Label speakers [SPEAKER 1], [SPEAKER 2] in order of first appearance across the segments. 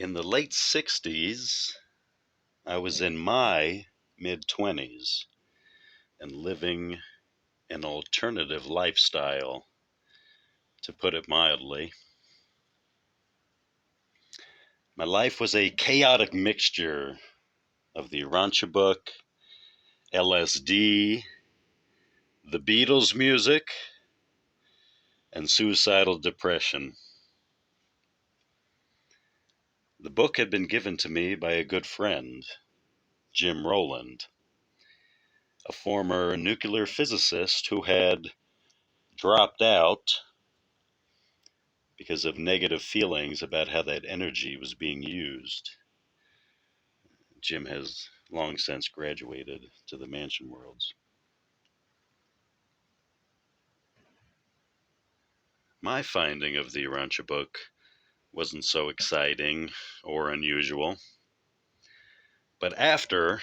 [SPEAKER 1] In the late 60s, I was in my mid-20s and living an alternative lifestyle, to put it mildly. My life was a chaotic mixture of the Urantia book, LSD, the Beatles music, and suicidal depression. The book had been given to me by a good friend, Jim Rowland, a former nuclear physicist who had dropped out because of negative feelings about how that energy was being used. Jim has long since graduated to the mansion worlds. My finding of the Urantia book wasn't so exciting or unusual, but after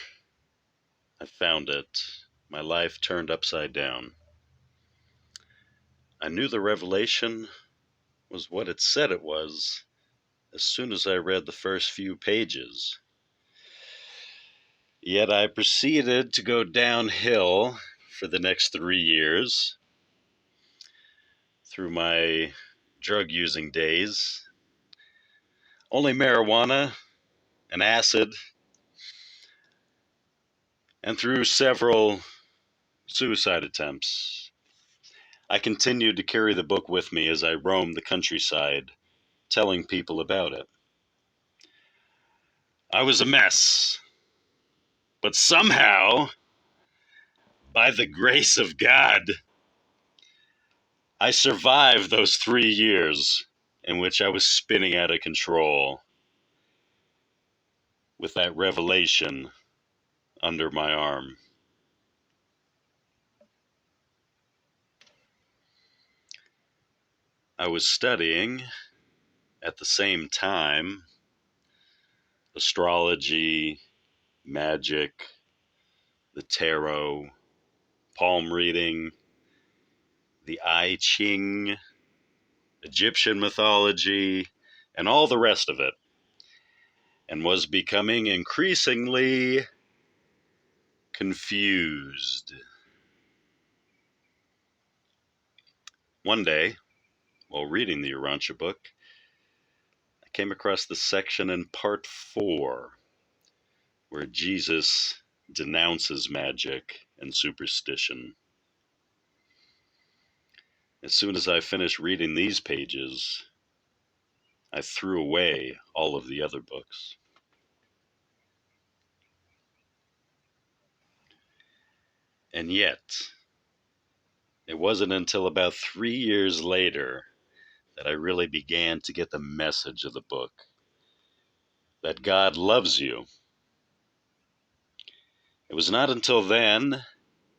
[SPEAKER 1] I found it, my life turned upside down. I knew the revelation was what it said it was as soon as I read the first few pages. Yet I proceeded to go downhill for the next 3 years through my drug-using days. Only marijuana and acid, and through several suicide attempts. I continued to carry the book with me as I roamed the countryside, telling people about it. I was a mess, but somehow, by the grace of God, I survived those 3 years in which I was spinning out of control with that revelation under my arm. I was studying at the same time astrology, magic, the tarot, palm reading, the I Ching, Egyptian mythology, and all the rest of it, and was becoming increasingly confused. One day, while reading the Urantia book, I came across the section in part 4 where Jesus denounces magic and superstition. As soon as I finished reading these pages, I threw away all of the other books. And yet, it wasn't until about 3 years later that I really began to get the message of the book, that God loves you. It was not until then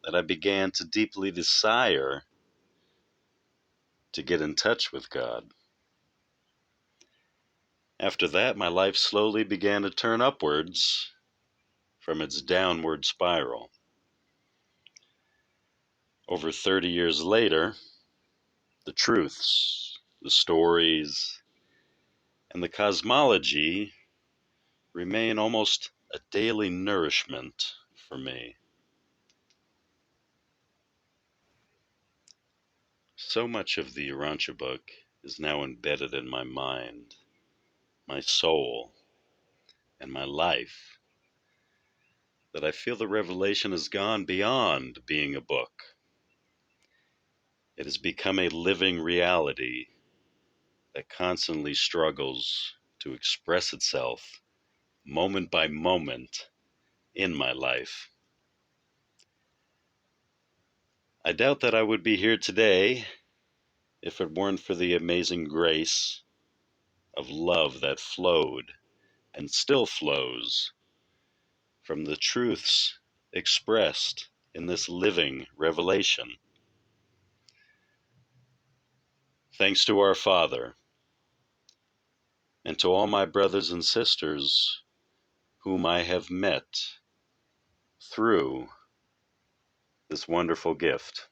[SPEAKER 1] that I began to deeply desire to get in touch with God. After that, my life slowly began to turn upwards from its downward spiral. Over 30 years later, the truths, the stories, and the cosmology remain almost a daily nourishment for me. So much of the Urantia book is now embedded in my mind, my soul, and my life, that I feel the revelation has gone beyond being a book. It has become a living reality that constantly struggles to express itself moment by moment in my life. I doubt that I would be here today if it weren't for the amazing grace of love that flowed and still flows from the truths expressed in this living revelation. Thanks to our Father, and to all my brothers and sisters whom I have met through this wonderful gift.